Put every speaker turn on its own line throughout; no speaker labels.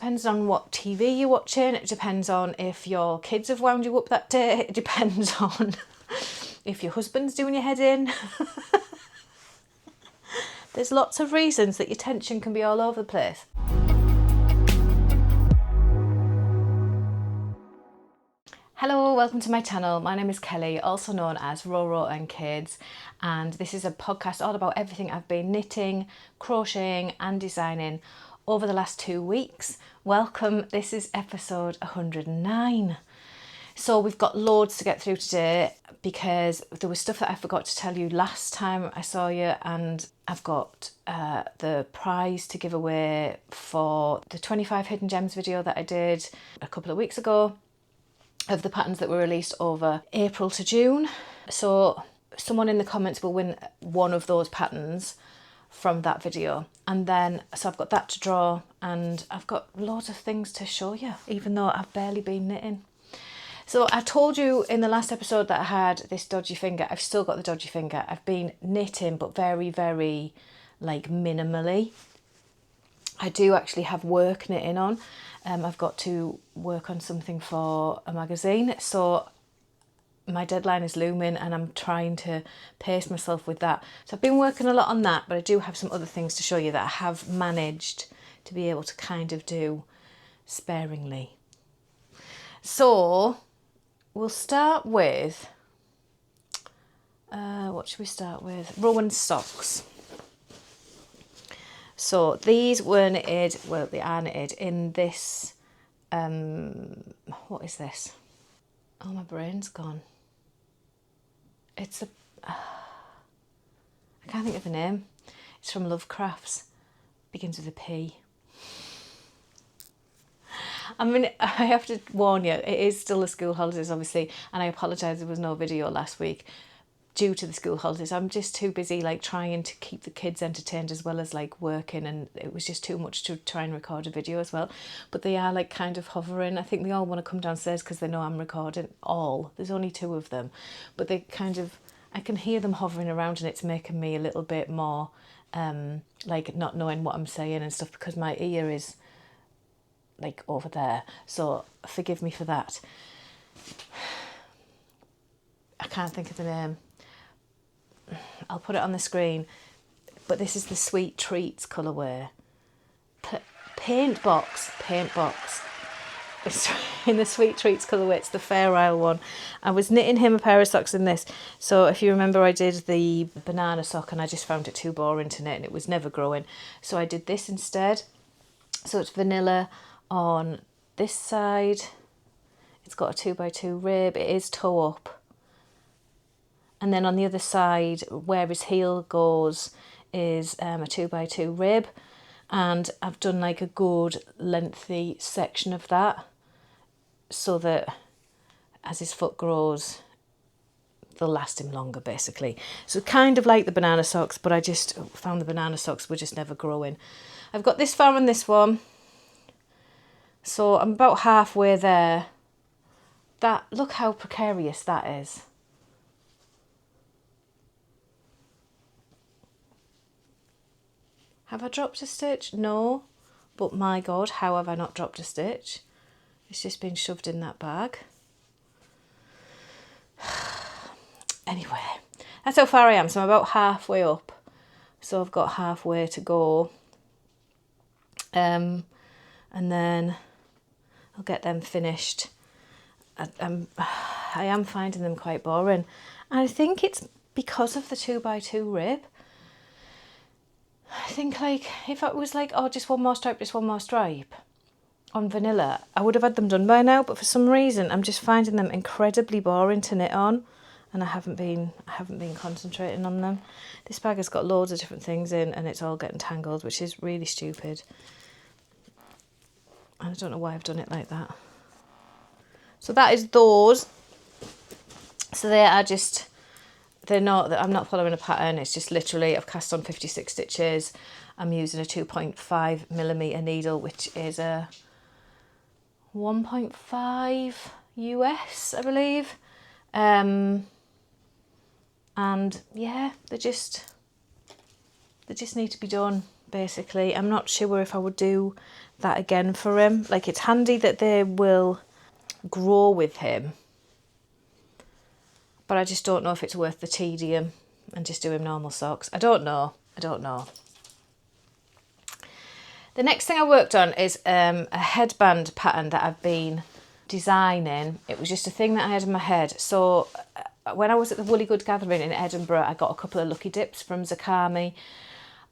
depends on what TV you're watching. It depends on if your kids have wound you up that day. It depends on if your husband's doing your head in. There's lots of reasons that your tension can be all over the place. Hello, welcome to my channel. My name is Kelly, also known as Roro and Kids, and this is a podcast all about everything I've been knitting, crocheting and designing over the last 2 weeks. Welcome, this is episode 109. So we've got loads to get through today because there was stuff that I forgot to tell you last time I saw you, and I've got the prize to give away for the 25 hidden gems video that I did a couple of weeks ago of the patterns that were released over April to June. So someone in the comments will win one of those patterns from that video. And then, so I've got that to draw, and I've got loads of things to show you, even though I've barely been knitting. So I told you in the last episode that I had this dodgy finger. I've still got the dodgy finger. I've been knitting, but very, very like minimally. I do actually have work knitting on. I've got to work on something for a magazine. So my deadline is looming and I'm trying to pace myself with that. So I've been working a lot on that, but I do have some other things to show you that I have managed to be able to kind of do sparingly. So we'll start with, what should we start with? Rowan socks. So these were knitted, well, they are knitted in this, what is this? Oh, my brain's gone. It's a, I can't think of the name. It's from Lovecrafts. Begins with a P. I mean, I have to warn you, it is still the school holidays, obviously, and I apologise there was no video last week due to the school holidays. I'm just too busy like trying to keep the kids entertained as well as like working, and it was just too much to try and record a video as well. But they are like kind of hovering. I think they all want to come downstairs because they know I'm recording all. There's only 2 of them, but they kind of, I can hear them hovering around, and it's making me a little bit more like not knowing what I'm saying and stuff because my ear is like over there. So forgive me for that. I can't think of the name. I'll put it on the screen, but this is the Sweet Treats colourway. Paint box. It's in the Sweet Treats colourway. It's the Fair Isle one. I was knitting him a pair of socks in this. So if you remember, I did the banana sock and I just found it too boring to knit and it was never growing. So I did this instead. So it's vanilla on this side. It's got a 2x2 rib. It is toe up. And then on the other side, where his heel goes, is a 2x2 rib. And I've done like a good lengthy section of that so that as his foot grows, they'll last him longer, basically. So kind of like the banana socks, but I just found the banana socks were just never growing. I've got this far on this one. So I'm about halfway there. That, look how precarious that is. Have I dropped a stitch? No, but my God, how have I not dropped a stitch? It's just been shoved in that bag. Anyway, that's how far I am. So I'm about halfway up. So I've got halfway to go. And then I'll get them finished. I am finding them quite boring. And I think it's because of the 2x2 rib. I think like if it was like, oh, just one more stripe on vanilla, I would have had them done by now, but for some reason I'm just finding them incredibly boring to knit on, and I haven't been concentrating on them. This bag has got loads of different things in and it's all getting tangled, which is really stupid. And I don't know why I've done it like that. So that is those. So they are just, they're not, I'm not following a pattern. It's just literally, I've cast on 56 stitches. I'm using a 2.5mm needle, which is a 1.5 US, I believe. And yeah, they just need to be done, basically. I'm not sure if I would do that again for him. Like, it's handy that they will grow with him, but I just don't know if it's worth the tedium and just do him normal socks. I don't know. The next thing I worked on is a headband pattern that I've been designing. It was just a thing that I had in my head. So when I was at the Woolly Good Gathering in Edinburgh, I got a couple of lucky dips from Zakami,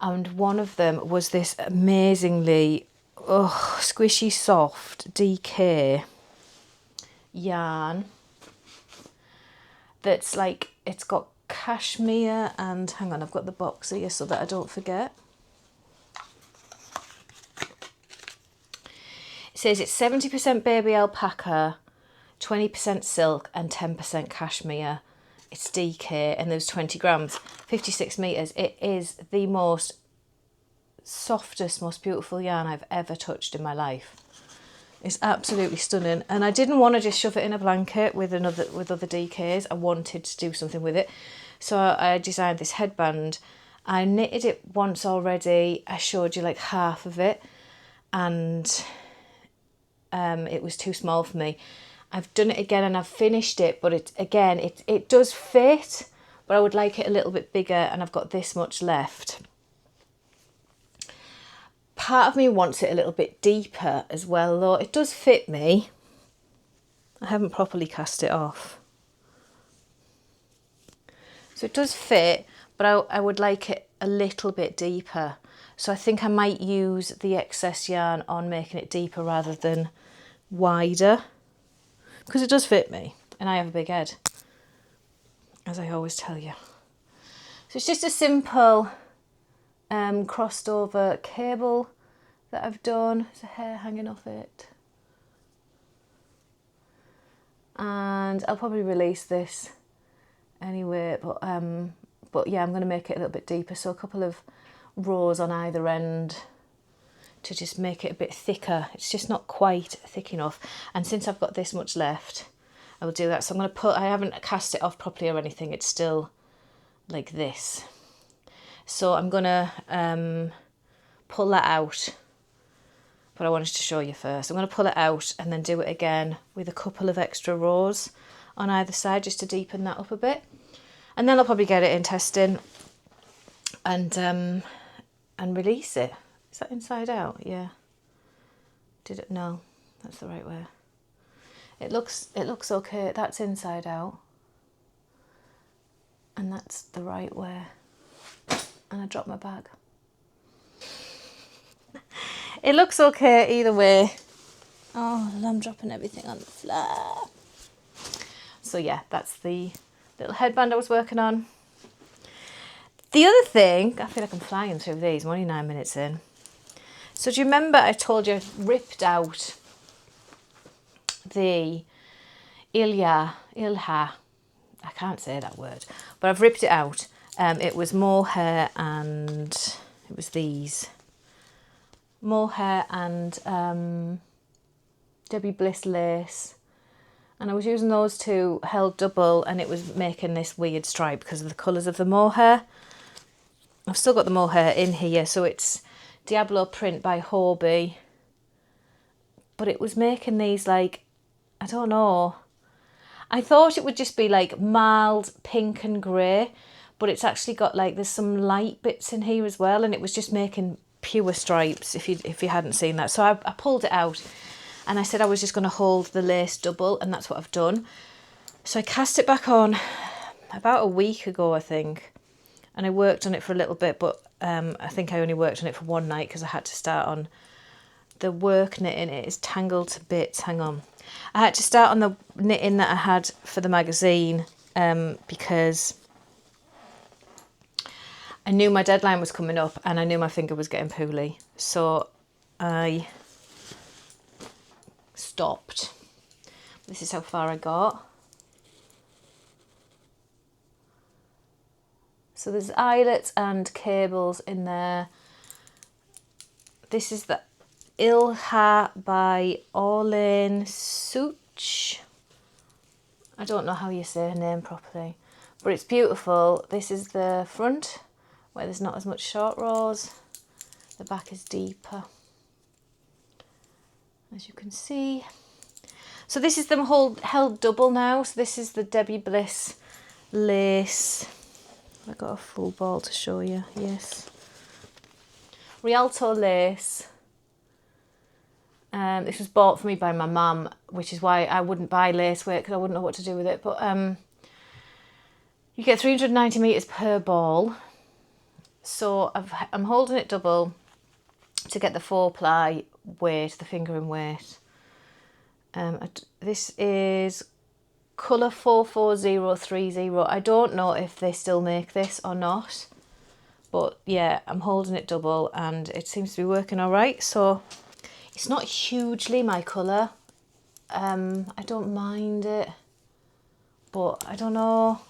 and one of them was this amazingly squishy soft DK yarn that's like, it's got cashmere and, hang on, I've got the box here so that I don't forget. It says it's 70% baby alpaca, 20% silk and 10% cashmere. It's DK and there's 20 grams, 56 metres. It is the most softest, most beautiful yarn I've ever touched in my life. It's absolutely stunning. And I didn't want to just shove it in a blanket with other DKs. I wanted to do something with it. So I designed this headband. I knitted it once already. I showed you like half of it, and it was too small for me. I've done it again and I've finished it, but it does fit, but I would like it a little bit bigger, and I've got this much left. Part of me wants it a little bit deeper as well, though. It does fit me. I haven't properly cast it off. So it does fit, but I would like it a little bit deeper. So I think I might use the excess yarn on making it deeper rather than wider, because it does fit me and I have a big head, as I always tell you. So it's just a simple crossed over cable that I've done. There's a hair hanging off it, and I'll probably release this anyway, but yeah, I'm going to make it a little bit deeper, so a couple of rows on either end to just make it a bit thicker. It's just not quite thick enough, and since I've got this much left, I will do that. So I'm going to I haven't cast it off properly or anything, it's still like this. So I'm going to pull that out, but I wanted to show you first. I'm going to pull it out and then do it again with a couple of extra rows on either side just to deepen that up a bit. And then I'll probably get it in testing and release it. Is that inside out? Yeah. Did it? No, that's the right way. It looks okay. That's inside out, and that's the right way. And I dropped my bag. It looks okay either way. Oh, I'm dropping everything on the floor. So yeah, that's the little headband I was working on. The other thing, I feel like I'm flying through these, I'm only 9 minutes in. So do you remember I told you I ripped out the Ilha, I can't say that word, but I've ripped it out. It was mohair and it was these. Mohair and Debbie Bliss lace. And I was using those two held double, and it was making this weird stripe because of the colours of the mohair. I've still got the mohair in here, so it's Diablo print by Hobie. But it was making these like, I don't know. I thought it would just be like mild pink and grey, but it's actually got like, there's some light bits in here as well, and it was just making pure stripes if you hadn't seen that. So I pulled it out, and I said I was just going to hold the lace double, and that's what I've done. So I cast it back on about a week ago, I think, and I worked on it for a little bit, but I think I only worked on it for one night because I had to start on the work knitting. It is tangled to bits. Hang on. I had to start on the knitting that I had for the magazine because I knew my deadline was coming up and I knew my finger was getting poorly. So I stopped. This is how far I got. So there's eyelets and cables in there. This is the Ilha by Orlane Such. I don't know how you say her name properly, but it's beautiful. This is the front, where there's not as much short rows. The back is deeper. as you can see. So this is them held double now. So this is the Debbie Bliss lace. I got a full ball to show you. Yes, Rialto lace. This was bought for me by my mum, which is why I wouldn't buy lace weight because I wouldn't know what to do with it. But you get 390 meters per ball. So I'm holding it double to get the 4-ply weight, the fingering weight. This is colour 44030. I don't know if they still make this or not. But yeah, I'm holding it double and it seems to be working all right. So it's not hugely my colour. I don't mind it, but I don't know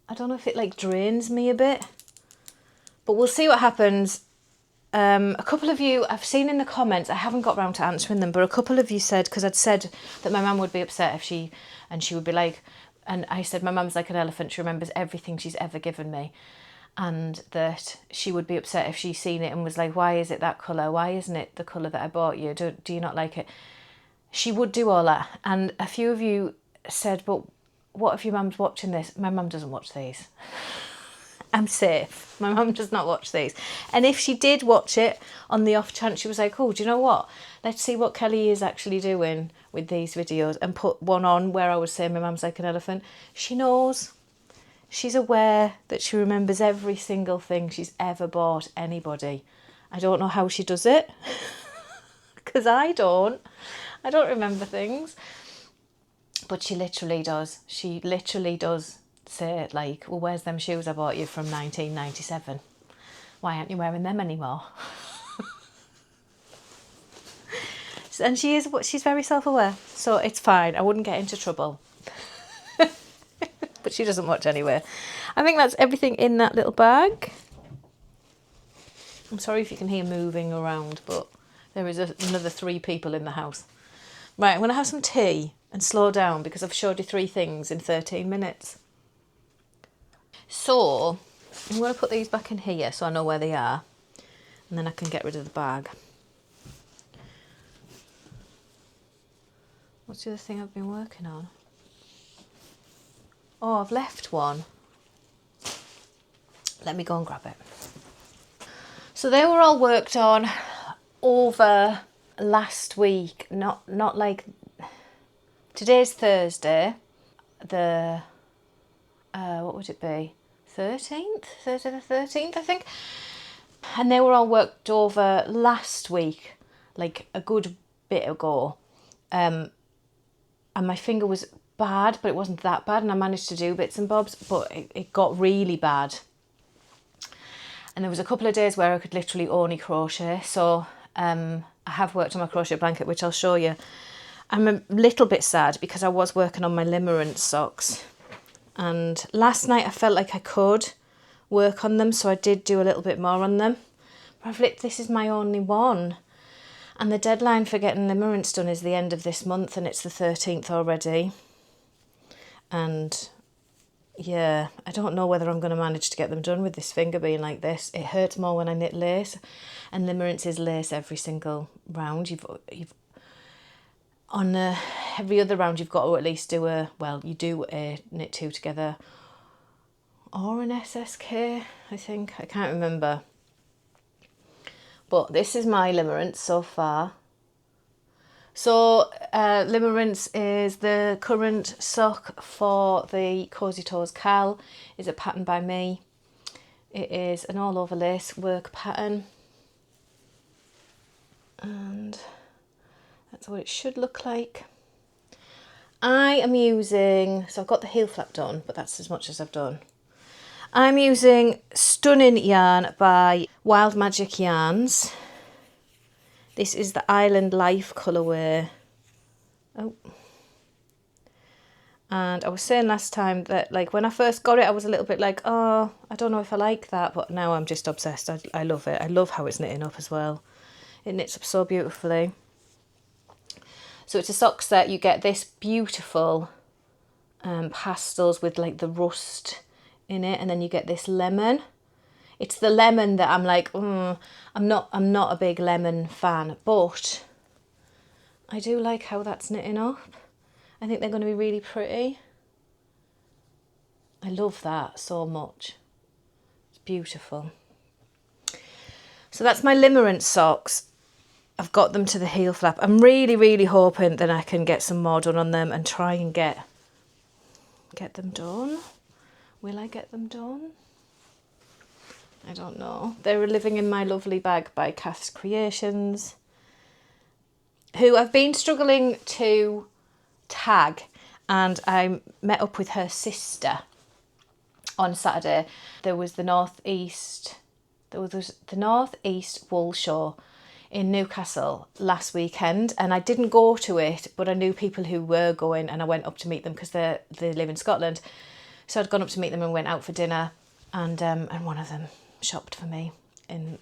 if it like drains me a bit. But we'll see what happens. A couple of you, I've seen in the comments, I haven't got round to answering them, but a couple of you said, because I'd said that my mum would be upset if she would be like, and I said my mum's like an elephant, she remembers everything she's ever given me. And that she would be upset if she's seen it and was like, why is it that colour? Why isn't it the colour that I bought you? Do you not like it? She would do all that. And a few of you said, but what if your mum's watching this? My mum doesn't watch these. I'm safe. My mum does not watch these. And if she did watch it, on the off chance she was like, oh, do you know what? Let's see what Kelly is actually doing with these videos, and put one on where I was saying my mum's like an elephant. She knows. She's aware that she remembers every single thing she's ever bought anybody. I don't know how she does it, because I don't remember things. But she literally does. She literally does say, like, well, where's them shoes I bought you from 1997? Why aren't you wearing them anymore? And she's very self-aware, so it's fine. I wouldn't get into trouble. But she doesn't watch anyway. I think that's everything in that little bag. I'm sorry if you can hear moving around, but there is another 3 people in the house. Right, I'm going to have some tea and slow down because I've showed you 3 things in 13 minutes. So I'm going to put these back in here so I know where they are, and then I can get rid of the bag. What's the other thing I've been working on? Oh, I've left one. Let me go and grab it. So they were all worked on over last week. Not like... Today's Thursday. The... what would it be? 13th? Thursday the 13th, I think. And they were all worked over last week, like a good bit ago. And my finger was bad, but it wasn't that bad, and I managed to do bits and bobs, but it got really bad. And there was a couple of days where I could literally only crochet. So I have worked on my crochet blanket, which I'll show you. I'm a little bit sad because I was working on my limerence socks. And last night I felt like I could work on them, so I did do a little bit more on them. But this is my only one. And the deadline for getting limerence done is the end of this month, and it's the 13th already. And yeah, I don't know whether I'm going to manage to get them done with this finger being like this. It hurts more when I knit lace, and limerence is lace every single round. You've on every other round you've got to at least do you do a knit 2 together or an SSK, I think. I can't remember. But this is my limerence so far. So limerence is the current sock for the Cozy Toes Cal. Is a pattern by me. It is an all over lace work pattern, and that's what it should look like. I am using, so I've got the heel flap done, but that's as much as I've done. I'm using Stunning yarn by Wild Magic Yarns. This is the Island Life colourway. Oh. And I was saying last time that, like, when I first got it, I was a little bit like, oh, I don't know if I like that. But now I'm just obsessed. I love it. I love how it's knitting up as well. It knits up so beautifully. So it's a sock set. You get this beautiful pastels with, like, the rust in it. And then you get this lemon. It's the lemon that I'm like, I'm not a big lemon fan. But I do like how that's knitting up. I think they're going to be really pretty. I love that so much. It's beautiful. So that's my limerence socks. I've got them to the heel flap. I'm really, really hoping that I can get some more done on them and try and get them done. Will I get them done? I don't know. They're living in my lovely bag by Kath's Creations, who I've been struggling to tag, and I met up with her sister on Saturday. There was the Northeast Wool Show in Newcastle last weekend, and I didn't go to it, but I knew people who were going, and I went up to meet them because they live in Scotland. So I'd gone up to meet them and went out for dinner, and one of them shopped for me in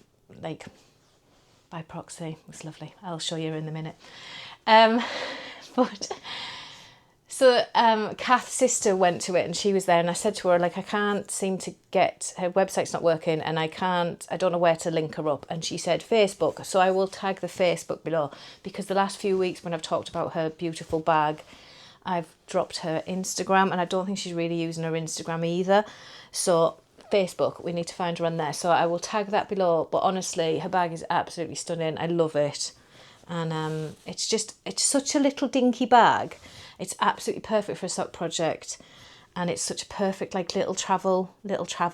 by proxy. It was lovely. I'll show you in a minute. So Kath's sister went to it and she was there, and I said to her, like, I can't seem to get, her website's not working, and I don't know where to link her up. And she said Facebook. So I will tag the Facebook below, because the last few weeks when I've talked about her beautiful bag, I've dropped her Instagram, and I don't think she's really using her Instagram either. So Facebook, we need to find her on there. So I will tag that below. But honestly, her bag is absolutely stunning. I love it. And it's such a little dinky bag. It's absolutely perfect for a sock project, and it's such a perfect little travel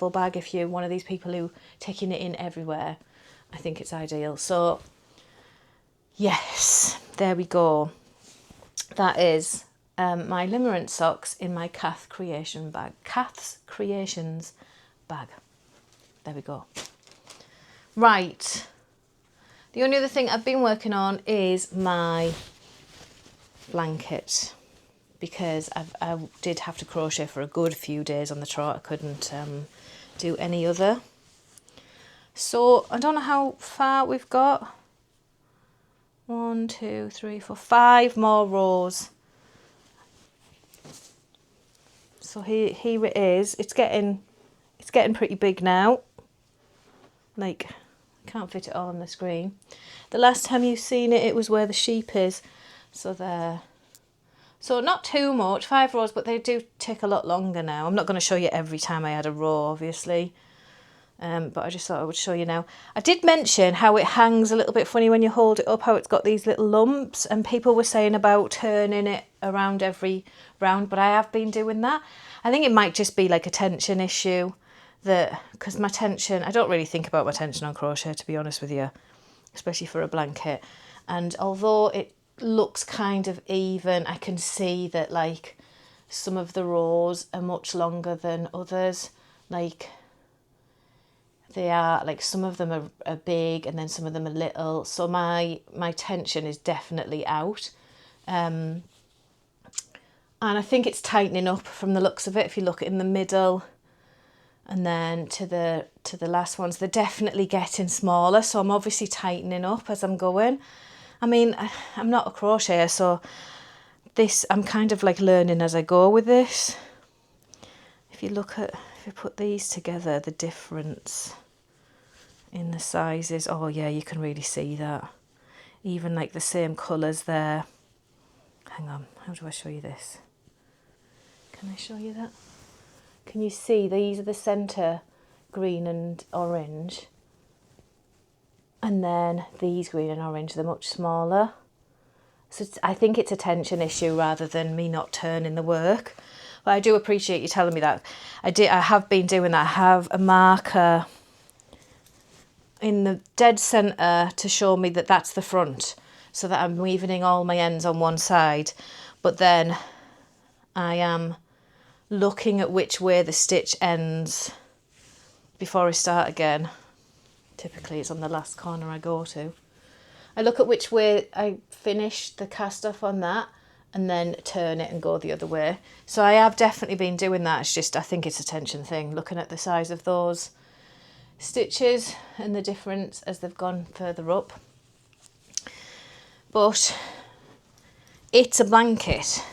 bag if you're one of these people who take your knitting everywhere. I think it's ideal. So yes, there we go. That is my limerence socks in my Kath's Creations bag. There we go. Right. The only other thing I've been working on is my blanket, because I did have to crochet for a good few days on the trot. I couldn't do any other. So I don't know how far we've got. 1, 2, 3, 4, 5 more rows. So here it is. It's getting pretty big now. Like, I can't fit it all on the screen. The last time you've seen it, it was where the sheep is. So there. So not too much, 5 rows, but they do take a lot longer now. I'm not going to show you every time I add a row, obviously. But I just thought I would show you now. I did mention how it hangs a little bit funny when you hold it up, how it's got these little lumps, and people were saying about turning it around every round, but I have been doing that. I think it might just be like a tension issue, because my tension, I don't really think about my tension on crochet, to be honest with you, especially for a blanket. And although it looks kind of even, I can see that like some of the rows are much longer than others. Like, they are, like, some of them are big and then some of them are little. So my tension is definitely out. And I think it's tightening up from the looks of it. If you look in the middle and then to the last ones, they're definitely getting smaller. So I'm obviously tightening up as I'm going. I mean, I'm not a crocheter, so I'm kind of like learning as I go with this. If you put these together, the difference in the sizes, oh yeah, you can really see that. Even like the same colours there. Hang on, how do I show you this? Can I show you that? Can you see these are the centre green and orange? And then these green and orange, they're much smaller. So I think it's a tension issue rather than me not turning the work. But I do appreciate you telling me that. I have been doing that. I have a marker in the dead centre to show me that that's the front, so that I'm weaving all my ends on one side. But then I am looking at which way the stitch ends before I start again. Typically it's on the last corner I go to. I look at which way I finish the cast off on that and then turn it and go the other way. So I have definitely been doing that. It's just, I think it's a tension thing, looking at the size of those stitches and the difference as they've gone further up. But it's a blanket,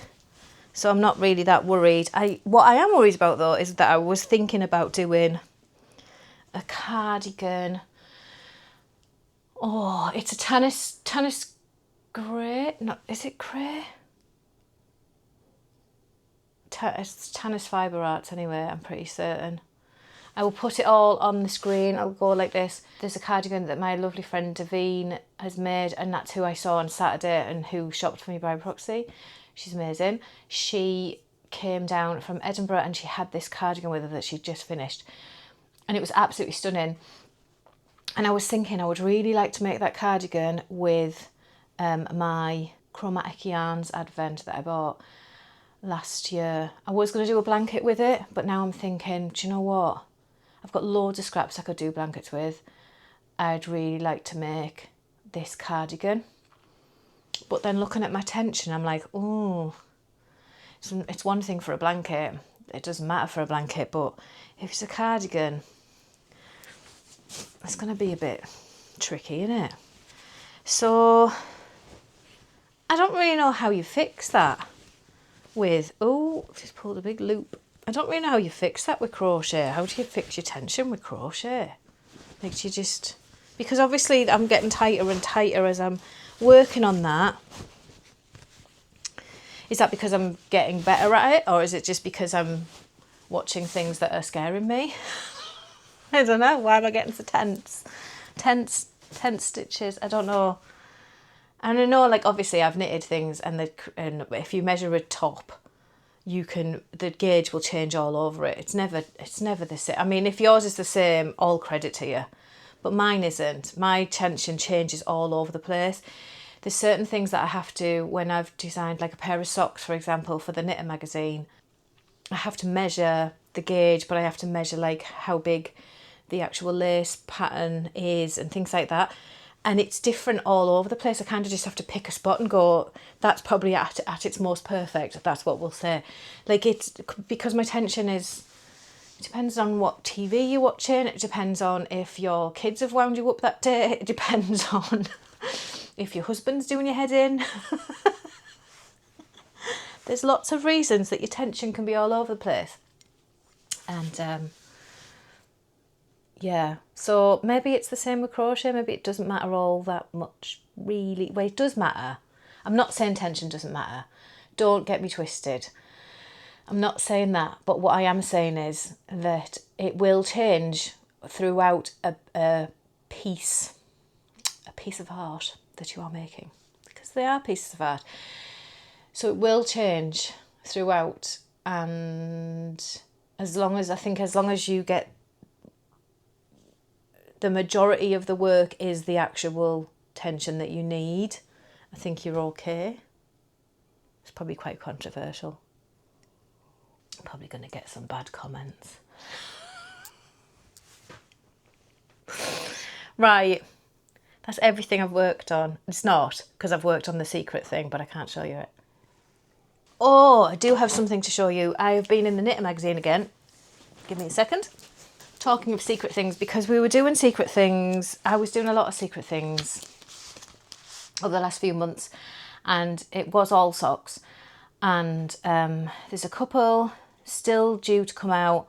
so I'm not really that worried. What I am worried about though is that I was thinking about doing a cardigan. Oh, it's a Tanis grey. No, is it grey? It's Tanis Fibre Arts anyway, I'm pretty certain. I will put it all on the screen. I'll go like this. There's a cardigan that my lovely friend Davine has made, and that's who I saw on Saturday and who shopped for me by proxy. She's amazing. She came down from Edinburgh and she had this cardigan with her that she'd just finished. And it was absolutely stunning. And I was thinking I would really like to make that cardigan with my Chromatic Yarns Advent that I bought last year. I was going to do a blanket with it, but now I'm thinking, do you know what? I've got loads of scraps I could do blankets with. I'd really like to make this cardigan. But then looking at my tension, I'm like, oh, it's one thing for a blanket. It doesn't matter for a blanket, but if it's a cardigan, it's going to be a bit tricky, isn't it? So I don't really know how you fix that with, oh, I've just pulled a big loop. I don't really know how you fix that with crochet. How do you fix your tension with crochet? Like, you just, because obviously I'm getting tighter and tighter as I'm working on that. Is that because I'm getting better at it, or is it just because I'm watching things that are scaring me? I don't know. Why am I getting so tense? Tense stitches. I don't know. And I know, like, obviously I've knitted things, and if you measure a top, the gauge will change all over it. It's never the same. I mean, if yours is the same, all credit to you, but mine isn't. My tension changes all over the place. There's certain things that I have to, when I've designed like a pair of socks, for example, for the Knitter magazine, I have to measure the gauge, but I have to measure like how big the actual lace pattern is and things like that. And it's different all over the place. I kind of just have to pick a spot and go, that's probably at its most perfect. That's what we'll say. Like, it's because my tension is, it depends on what TV you're watching. It depends on if your kids have wound you up that day. It depends on if your husband's doing your head in. There's lots of reasons that your tension can be all over the place. And yeah, so maybe it's the same with crochet. Maybe it doesn't matter all that much, really. Well, it does matter. I'm not saying tension doesn't matter. Don't get me twisted. I'm not saying that. But what I am saying is that it will change throughout a piece of art that you are making, because they are pieces of art. So it will change throughout, and as long as you get the majority of the work is the actual tension that you need, I think you're okay. It's probably quite controversial. I'm probably going to get some bad comments. Right, that's everything I've worked on. It's not, because I've worked on the secret thing, but I can't show you it. Oh, I do have something to show you. I have been in the Knitter magazine again. Give me a second. Talking of secret things, because we were doing secret things, I was doing a lot of secret things over the last few months, and it was all socks. And there's a couple still due to come out.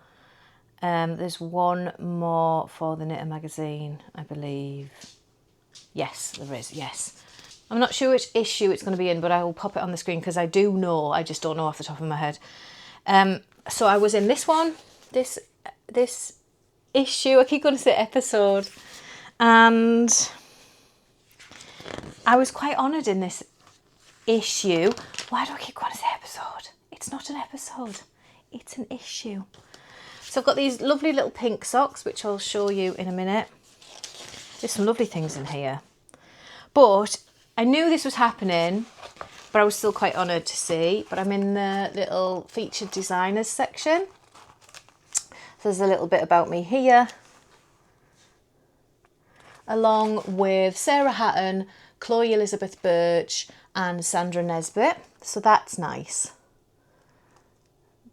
There's one more for the Knitter magazine, I believe. Yes, there is, yes. I'm not sure which issue it's going to be in, but I will pop it on the screen because I do know, I just don't know off the top of my head. So I was in this one, this issue, I keep going to say episode, and I was quite honoured in this issue. Why do I keep going to say episode? It's not an episode, it's an issue. So I've got these lovely little pink socks, which I'll show you in a minute. There's some lovely things in here. But I knew this was happening, but I was still quite honoured to see. But I'm in the little featured designers section. So there's a little bit about me here, along with Sarah Hatton, Chloe Elizabeth Birch and Sandra Nesbitt. So that's nice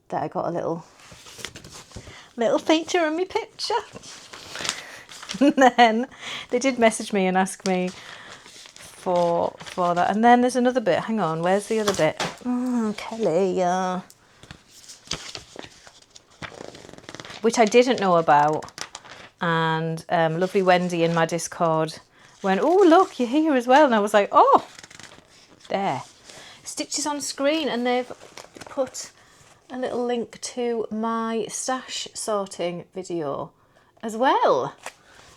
that I got a little feature in my picture. And then they did message me and ask me for that. And then there's another bit. Hang on, where's the other bit? Oh, Kelly, which I didn't know about. And lovely Wendy in my Discord went, oh, look, you're here as well. And I was like, oh, there. Stitches on Screen, and they've put a little link to my stash sorting video as well.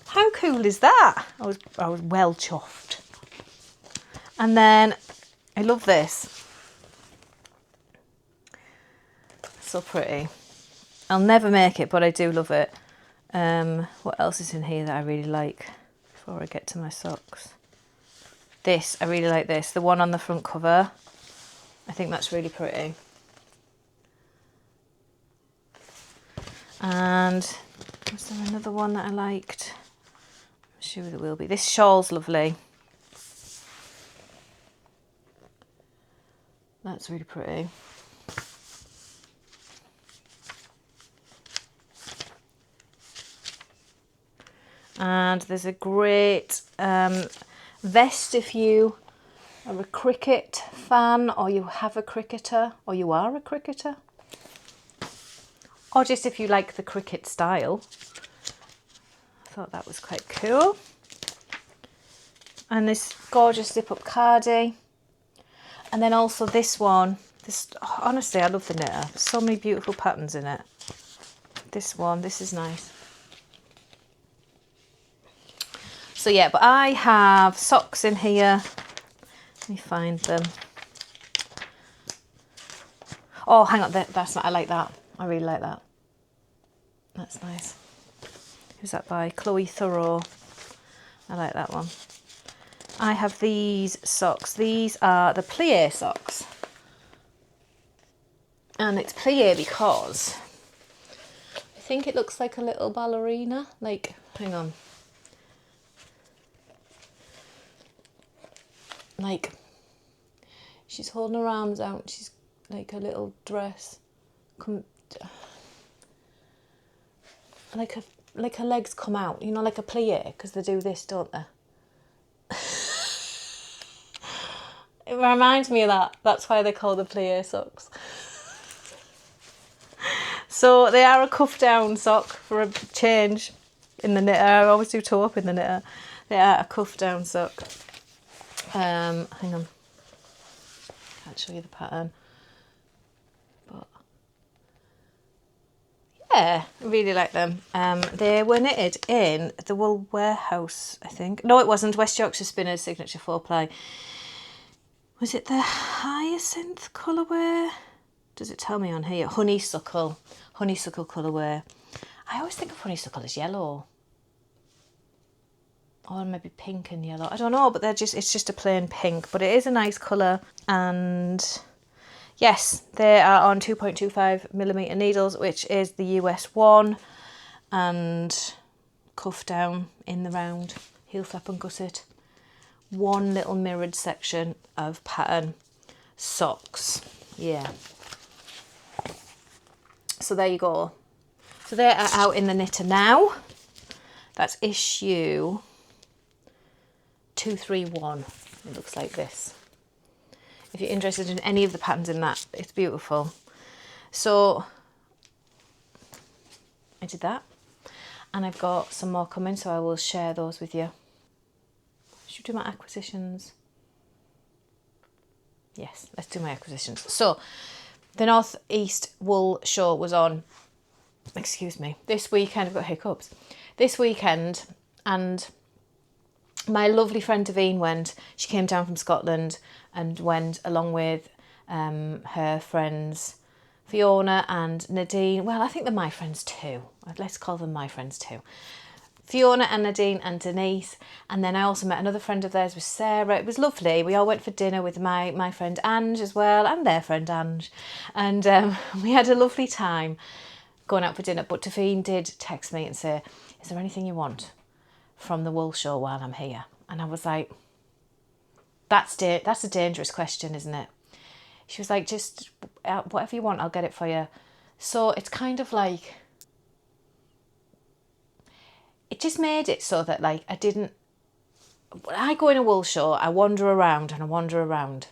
How cool is that? I was well chuffed. And then I love this. So pretty. I'll never make it, but I do love it. What else is in here that I really like before I get to my socks? This, I really like this. The one on the front cover. I think that's really pretty. And was there another one that I liked? I'm sure there will be. This shawl's lovely. That's really pretty. And there's a great vest if you are a cricket fan, or you have a cricketer, or you are a cricketer, or just if you like the cricket style. I thought that was quite cool. And this gorgeous zip-up cardie. And then also this one. This, honestly, I love the knitter. There's so many beautiful patterns in it. This one, this is nice. So yeah, but I have socks in here. Let me find them. Oh, hang on, that's not, I like that. I really like that. That's nice. Who's that by? Chloe Thoreau. I like that one. I have these socks. These are the plie socks. And it's plie because I think it looks like a little ballerina. Like, hang on. Like, she's holding her arms out. She's like a little dress. Like her legs come out, you know, like a plie, because they do this, don't they? It reminds me of that. That's why they call the plie socks. So they are a cuff down sock for a change in the knitter. I always do toe up in the knitter. They are a cuff down sock. Hang on. Can't show you the pattern. But yeah, I really like them. They were knitted in the Wool Warehouse, I think. No, it wasn't. West Yorkshire Spinners Signature 4-ply. Was it the Hyacinth colourway? Does it tell me on here? Honeysuckle colourway. I always think of honeysuckle as yellow. Or maybe pink and yellow. I don't know, but it's just a plain pink. But it is a nice colour. And yes, they are on 2.25mm needles, which is the US one. And cuff down in the round, heel flap and gusset. One little mirrored section of pattern socks. Yeah. So there you go. So they are out in the knitter now. That's issue 231. It looks like this. If you're interested in any of the patterns in that, it's beautiful. So I did that, and I've got some more coming, so I will share those with you. Should we do my acquisitions? Yes, let's do my acquisitions. So the North East Wool Show was on, excuse me, this weekend. I've got hiccups. This weekend, and my lovely friend Davine went. She came down from Scotland and went along with her friends Fiona and Nadine. Well, I think they're my friends too. Let's call them my friends too. Fiona and Nadine and Denise. And then I also met another friend of theirs with Sarah. It was lovely. We all went for dinner with my friend Ange as well, and their friend Ange. And we had a lovely time going out for dinner. But Davine did text me and say, is there anything you want from the wool show while I'm here? And I was like, that's a dangerous question, isn't it? She was like, just whatever you want, I'll get it for you. So it's kind of like, it just made it so that like when I go in a wool show, I wander around and I wander around,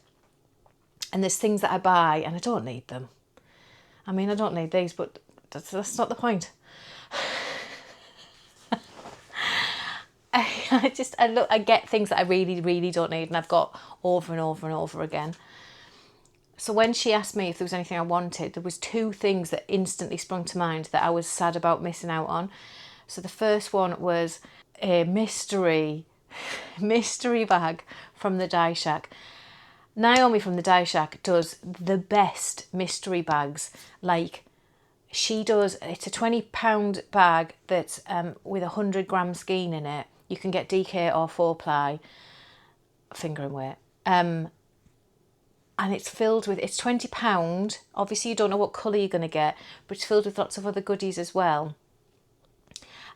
and there's things that I buy and I don't need them. I mean, I don't need these, but that's not the point. I get things that I really, really don't need, and I've got over and over and over again. So when she asked me if there was anything I wanted, there was 2 things that instantly sprung to mind that I was sad about missing out on. So the first one was a mystery bag from the Dye Shack. Naomi from the Dye Shack does the best mystery bags. Like, she does, it's a £20 bag that's with 100 gram skein in it. You can get DK or 4-ply, finger and weight. And it's filled with, it's £20. Obviously you don't know what colour you're going to get, but it's filled with lots of other goodies as well.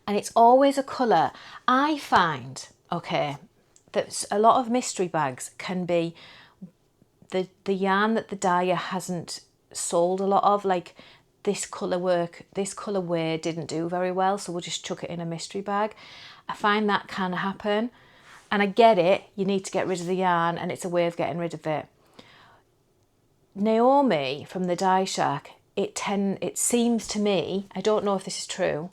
And it's always a colour. I find, okay, that a lot of mystery bags can be the yarn that the dyer hasn't sold a lot of, like this colour wear didn't do very well, so we'll just chuck it in a mystery bag. I find that can happen, and I get it, you need to get rid of the yarn, and it's a way of getting rid of it. Naomi from the Dye Shack, it seems to me, I don't know if this is true,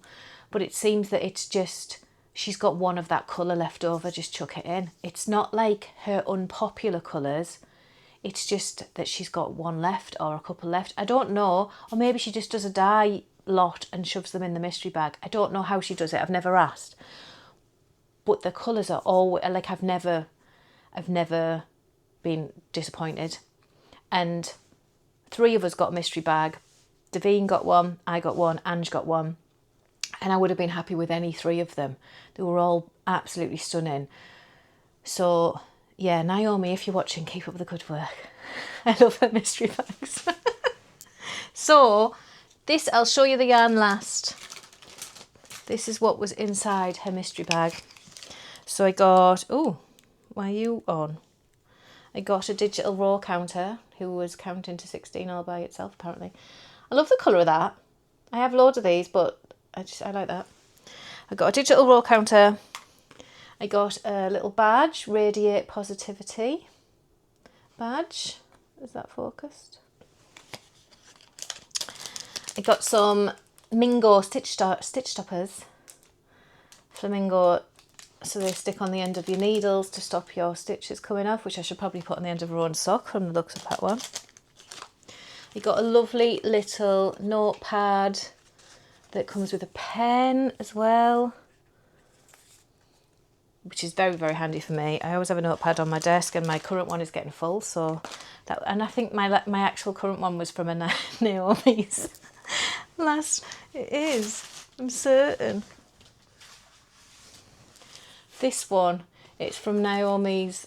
but it seems that it's just, she's got one of that colour left over, just chuck it in. It's not like her unpopular colours, it's just that she's got one left or a couple left. I don't know, or maybe she just does a dye lot and shoves them in the mystery bag. I don't know how she does it, I've never asked. But the colours are all, like, I've never been disappointed. And 3 of us got a mystery bag. Davine got one, I got one, Ange got one. And I would have been happy with any 3 of them. They were all absolutely stunning. So, yeah, Naomi, if you're watching, keep up the good work. I love her mystery bags. So, this, I'll show you the yarn last. This is what was inside her mystery bag. So I got, oh, why are you on? I got a digital row counter, who was counting to 16 all by itself, apparently. I love the colour of that. I have loads of these, but I like that. I got a digital row counter. I got a little badge, Radiate Positivity badge. Is that focused? I got some Mingo stitch stoppers. Flamingo, so they stick on the end of your needles to stop your stitches coming off, which I should probably put on the end of a rowan sock from the looks of that one. You got a lovely little notepad that comes with a pen as well, which is very, very handy for me. I always have a notepad on my desk, and my current one is getting full, so that, and I think my actual current one was from a Naomi's last, it is, I'm certain. This one, it's from Naomi's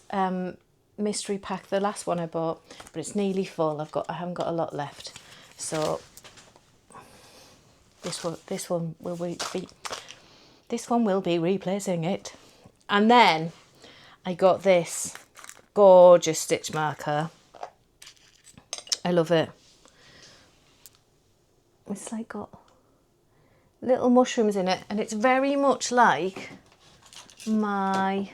mystery pack, the last one I bought, but it's nearly full. I haven't got a lot left, so this one will be replacing it. And then I got this gorgeous stitch marker. I love it. It's like got little mushrooms in it, and it's very much like my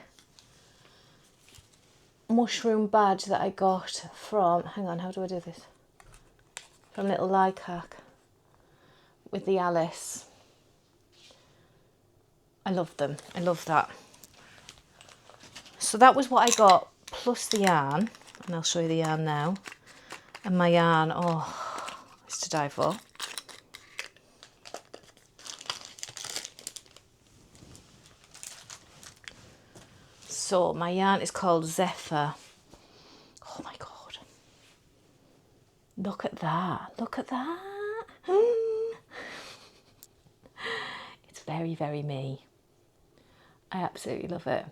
mushroom badge that I got from, hang on, how do I do this? From Little Lycac with the Alice. I love them. I love that. So that was what I got, plus the yarn, and I'll show you the yarn now. And my yarn, oh, it's to die for. So my yarn is called Zephyr. Oh my God. Look at that. Look at that. It's very, very me. I absolutely love it.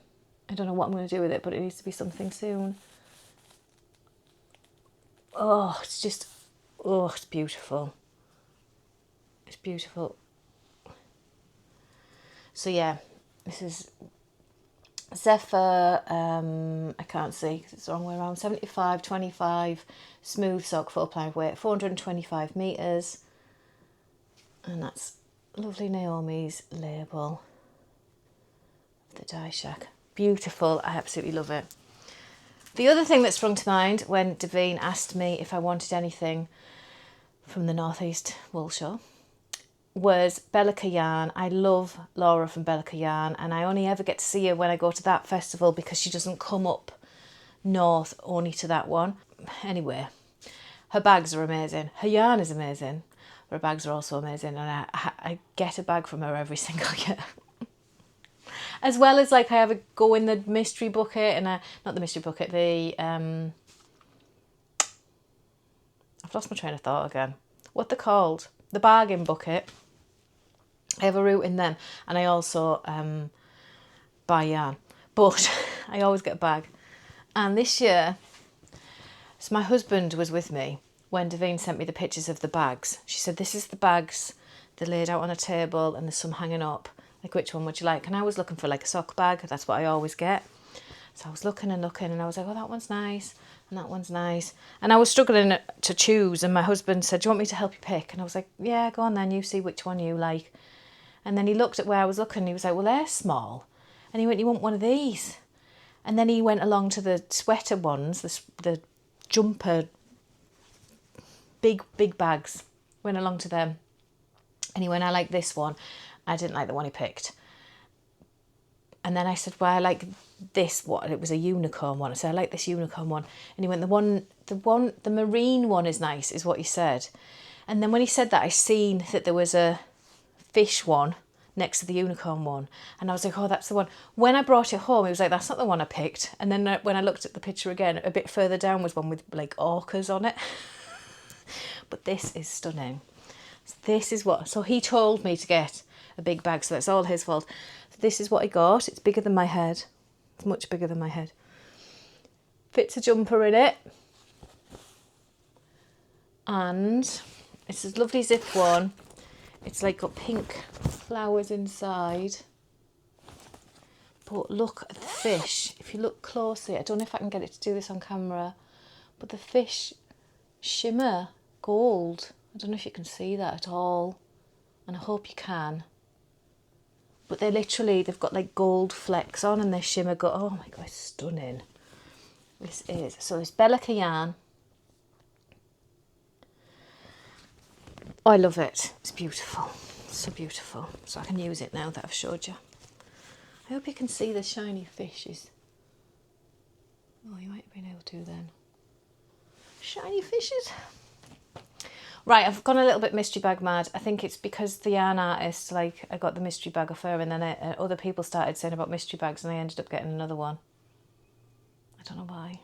I don't know what I'm going to do with it, but it needs to be something soon. Oh, it's just, oh, it's beautiful. It's beautiful. So yeah, this is Zephyr, I can't see because it's the wrong way around, 75, 25, smooth sock, 4-ply weight, 425 metres. And that's lovely Naomi's label of the Dye Shack. Beautiful, I absolutely love it. The other thing that sprung to mind when Davine asked me if I wanted anything from the North East Wool Show was Bellica Yarn. I love Laura from Bellica Yarn, and I only ever get to see her when I go to that festival because she doesn't come up north only to that one. Anyway, her bags are amazing. Her yarn is amazing. Her bags are also amazing, and I get a bag from her every single year. As well as like I have a go in the mystery bucket and not the mystery bucket, the I've lost my train of thought again. What they're called? The bargain bucket. I have a route in them, and I also buy yarn, but I always get a bag. And this year, so my husband was with me when Davine sent me the pictures of the bags. She said, this is the bags. They're laid out on a table and there's some hanging up. Like, which one would you like? And I was looking for like a sock bag. That's what I always get. So I was looking and looking, and I was like, oh, that one's nice. And that one's nice. And I was struggling to choose. And my husband said, do you want me to help you pick? And I was like, yeah, go on then. You see which one you like. And then he looked at where I was looking. And he was like, well, they're small. And he went, you want one of these? And then he went along to the sweater ones, the jumper, big bags. Went along to them. And he went, I like this one. I didn't like the one he picked. And then I said, well, I like this one. It was a unicorn one. I said, I like this unicorn one. And he went, the marine one is nice, is what he said. And then when he said that, I seen that there was a fish one next to the unicorn one. And I was like, oh, that's the one. When I brought it home, he was like, that's not the one I picked. And then when I looked at the picture again, a bit further down was one with like orcas on it. But this is stunning. This is what, so he told me to get a big bag, so that's all his fault. This is what I got. It's bigger than my head. It's much bigger than my head. Fits a jumper in it. And it's a lovely zip one. It's like got pink flowers inside. But look at the fish. If you look closely, I don't know if I can get it to do this on camera, but the fish shimmer gold. I don't know if you can see that at all. And I hope you can. But they've got like gold flecks on and they shimmer gold. Oh my God, it's stunning. This is. So it's Bellica Yarn. Oh, I love it. It's beautiful. So beautiful. So I can use it now that I've showed you. I hope you can see the shiny fishes. Oh, you might have been able to then. Shiny fishes. Right, I've gone a little bit mystery bag mad. I think it's because the yarn artist, like, I got the mystery bag off her, and then other people started saying about mystery bags, and I ended up getting another one. I don't know why.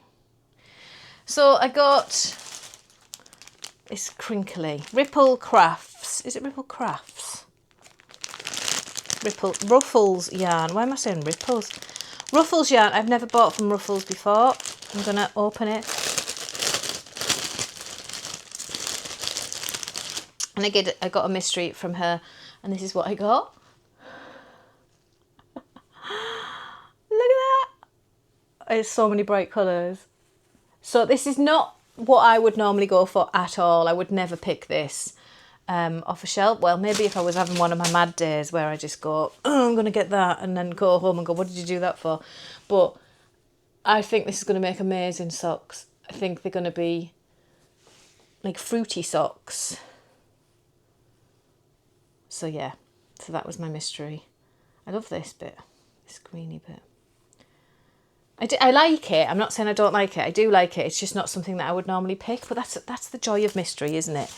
So I got this crinkly Ripple Crafts. Is it Ripple Crafts? Ruffles yarn. Why am I saying Ripples? Ruffles yarn. I've never bought from Ruffles before. I'm gonna open it. And I got a mystery from her, and this is what I got. Look at that. It's so many bright colours. So this is not what I would normally go for at all. I would never pick this off a shelf. Well, maybe if I was having one of my mad days where I just go, oh, I'm going to get that, and then go home and go, what did you do that for? But I think this is going to make amazing socks. I think they're going to be like fruity socks. So yeah, so that was my mystery. I love this bit, this greeny bit. I like it. I'm not saying I don't like it. I do like it. It's just not something that I would normally pick. But that's the joy of mystery, isn't it?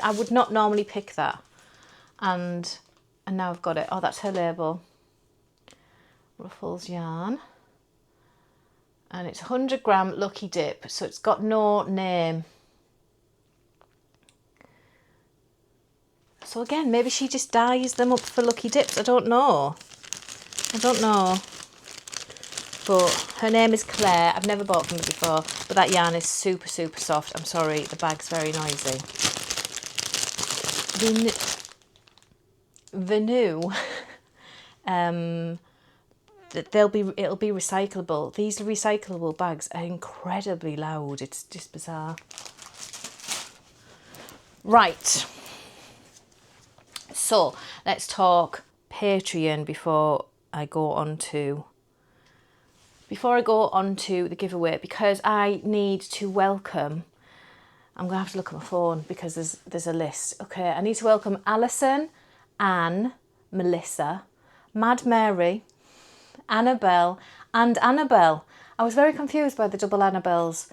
I would not normally pick that. And now I've got it. Oh, that's her label. Ruffles yarn. And it's 100 gram Lucky Dip. So it's got no name. So again, maybe she just dyes them up for Lucky Dips. I don't know. But her name is Claire. I've never bought from her before. But that yarn is super, super soft. I'm sorry, the bag's very noisy. Venu. It'll be recyclable. These recyclable bags are incredibly loud. It's just bizarre. Right. So let's talk Patreon before I go on to the giveaway, because I need to welcome, I'm going to have to look at my phone because there's a list. Okay, I need to welcome Alison Anne, Melissa, Mad Mary, Annabelle, and Annabelle. I was very confused by the double Annabelles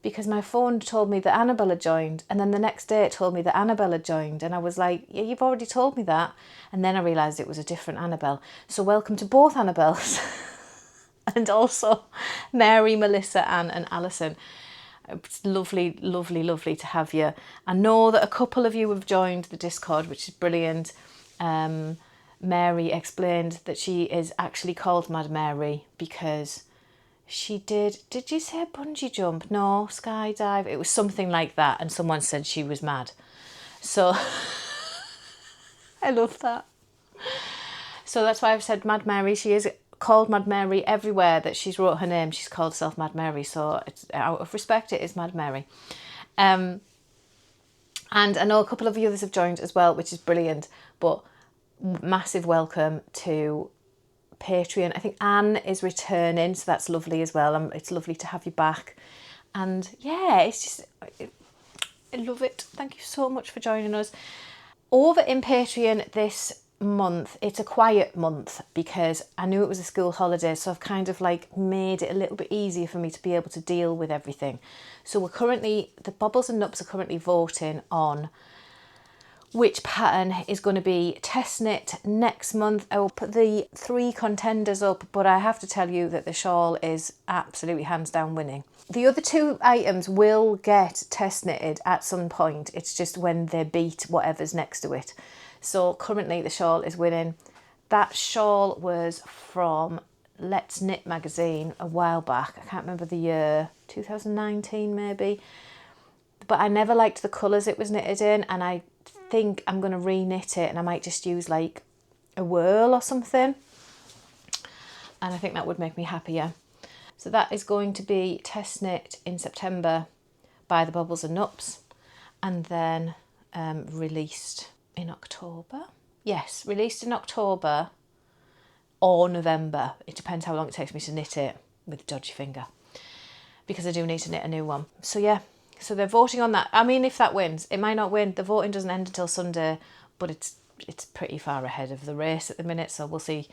because my phone told me that Annabelle had joined, and then the next day it told me that Annabelle had joined, and I was like, yeah, you've already told me that. And then I realised it was a different Annabelle. So welcome to both Annabelles. And also Mary, Melissa, Anne and Alison. It's lovely, lovely, lovely to have you. I know that a couple of you have joined the Discord, which is brilliant. Mary explained that she is actually called Mad Mary because she did you say bungee jump? No, skydive. It was something like that, and someone said she was mad. So I love that. So that's why I've said Mad Mary. She is called Mad Mary everywhere that she's wrote her name. She's called herself Mad Mary. So it's, out of respect, it is Mad Mary. And I know a couple of the others have joined as well, which is brilliant. But massive welcome to Patreon. I think Anne is returning, so that's lovely as well. It's lovely to have you back. And yeah, it's just, I love it. Thank you so much for joining us. Over in Patreon this month, it's a quiet month because I knew it was a school holiday, so I've kind of like made it a little bit easier for me to be able to deal with everything. So the Bobbles and Nups are currently voting on which pattern is going to be test knit next month. I will put the 3 contenders up, but I have to tell you that the shawl is absolutely hands down winning. The other 2 items will get test knitted at some point. It's just when they beat whatever's next to it. So currently the shawl is winning. That shawl was from Let's Knit magazine a while back. I can't remember the year, 2019 maybe. But I never liked the colours it was knitted in, and I think I'm going to re-knit it, and I might just use like a whirl or something, and I think that would make me happier. So that is going to be test knit in September by the Bobbles and Nups, and then released in October. Yes, released in October or November. It depends how long it takes me to knit it with a dodgy finger, because I do need to knit a new one. So yeah, so they're voting on that. I mean, if that wins, it might not win. The voting doesn't end until Sunday, but it's pretty far ahead of the race at the minute, so we'll see.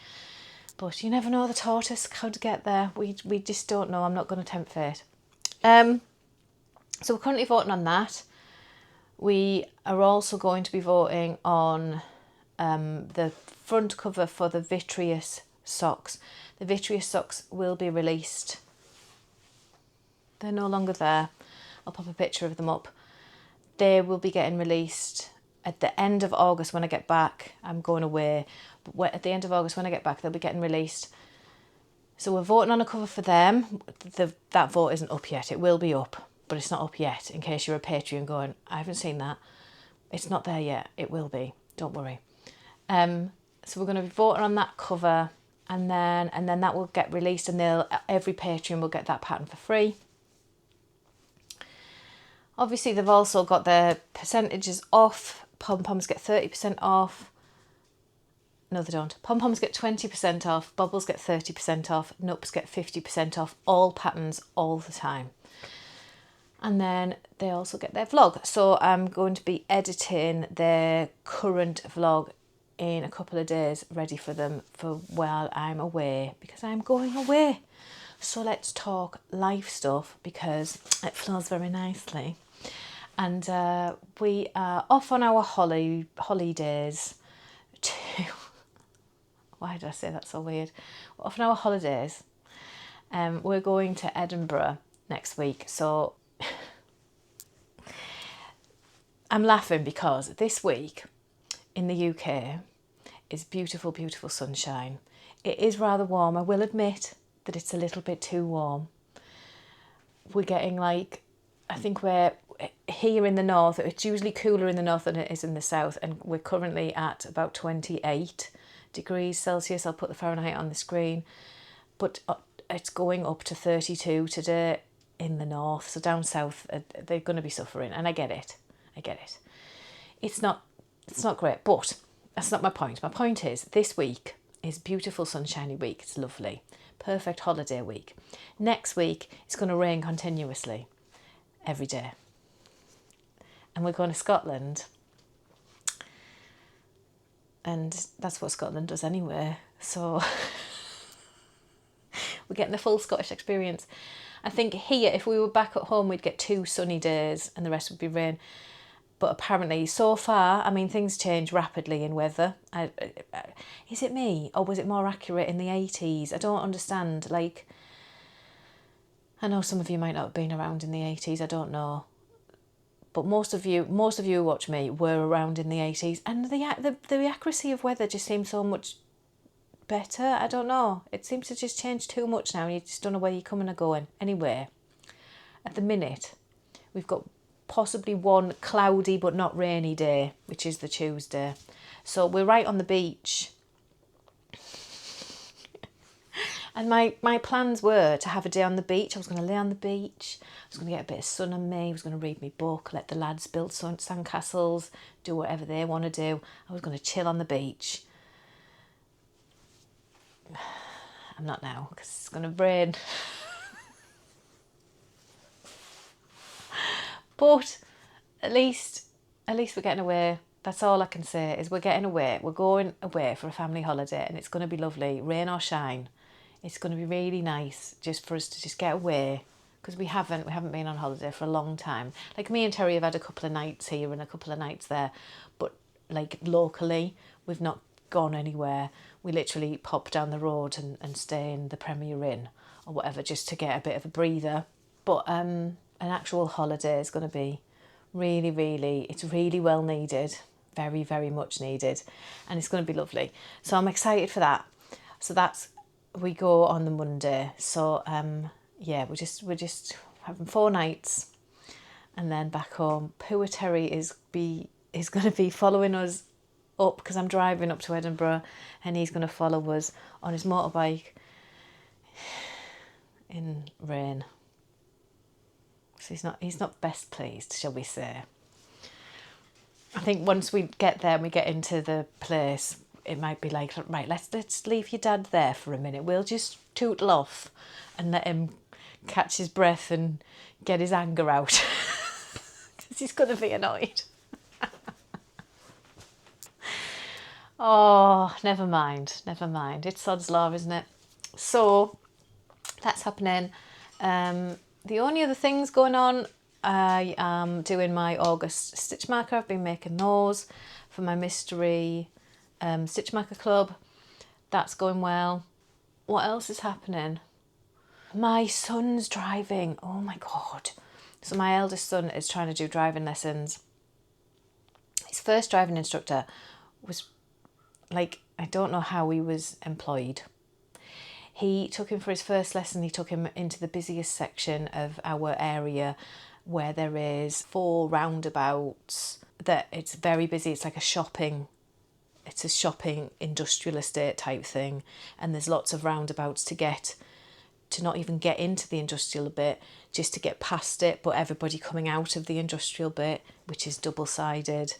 But you never know the tortoise, how to get there. We just don't know. I'm not going to tempt fate. So we're currently voting on that. We are also going to be voting on the front cover for the Vitreous socks. The Vitreous socks will be released. They're no longer there. I'll pop a picture of them up. They will be getting released at the end of August when I get back. I'm going away. But at the end of August when I get back, they'll be getting released. So we're voting on a cover for them. That vote isn't up yet. It will be up, but it's not up yet, in case you're a Patreon going, I haven't seen that. It's not there yet. It will be. Don't worry. So we're going to be voting on that cover, and then that will get released, and every Patreon will get that pattern for free. Obviously, they've also got their percentages off. Pom-poms get 30% off. No, they don't. Pom-poms get 20% off. Bobbles get 30% off. Nups get 50% off. All patterns, all the time. And then they also get their vlog. So I'm going to be editing their current vlog in a couple of days, ready for them for while I'm away, because I'm going away. So let's talk life stuff, because it flows very nicely. And we are off on our holidays to... Why did I say that so weird? We're off on our holidays. We're going to Edinburgh next week. So I'm laughing because this week in the UK is beautiful, beautiful sunshine. It is rather warm. I will admit that it's a little bit too warm. We're getting like, I think we're here in the north, it's usually cooler in the north than it is in the south, and we're currently at about 28 degrees Celsius. I'll put the Fahrenheit on the screen, but it's going up to 32 today in the north. So down south, they're going to be suffering, and I get it. It's not great, but that's not my point. My point is, this week is beautiful, sunshiny week. It's lovely, perfect holiday week. Next week, it's going to rain continuously every day. And we're going to Scotland. and that's what Scotland does anyway. So we're getting the full Scottish experience. I think here, if we were back at home, we'd get 2 sunny days and the rest would be rain. But apparently, so far, I mean, things change rapidly in weather. Is it me, or was it more accurate in the 80s? I don't understand. Like, I know some of you might not have been around in the 80s. I don't know, but most of you who watch me were around in the 80s, and the accuracy of weather just seems so much better. I don't know. It seems to just change too much now, and you just don't know where you're coming or going. Anyway, at the minute, we've got possibly one cloudy but not rainy day, which is the Tuesday. So we're right on the beach. And my plans were to have a day on the beach. I was going to lay on the beach. I was going to get a bit of sun on me. I was going to read my book, let the lads build sandcastles, do whatever they want to do. I was going to chill on the beach. I'm not now because it's going to rain. But at least we're getting away. That's all I can say is we're getting away. We're going away for a family holiday and it's going to be lovely, rain or shine. It's going to be really nice just for us to just get away, because we haven't been on holiday for a long time. Like, me and Terry have had a couple of nights here and a couple of nights there, but like locally we've not gone anywhere. We literally pop down the road and stay in the Premier Inn or whatever just to get a bit of a breather. But an actual holiday is going to be really, it's really well needed, very, very much needed, and it's going to be lovely. So I'm excited for that. So we go on the Monday. So yeah, we're just having 4 nights and then back home. Poor Terry is going to be following us up, because I'm driving up to Edinburgh and he's going to follow us on his motorbike in rain. So he's not best pleased, shall we say. I think once we get there and we get into the place, it might be like, right, let's leave your dad there for a minute. We'll just tootle off and let him catch his breath and get his anger out, because he's going to be annoyed. Oh, never mind. It's sod's law, isn't it? So that's happening. The only other things going on, I am doing my August stitch marker. I've been making those for my mystery stitch marker club. That's going well. What else is happening? My son's driving. Oh my God. So my eldest son is trying to do driving lessons. His first driving instructor was like, I don't know how he was employed. He took him for his first lesson. He took him into the busiest section of our area where there is 4 roundabouts. That it's very busy. It's like a shopping industrial estate type thing. And there's lots of roundabouts to not even get into the industrial bit, just to get past it. But everybody coming out of the industrial bit, which is double-sided.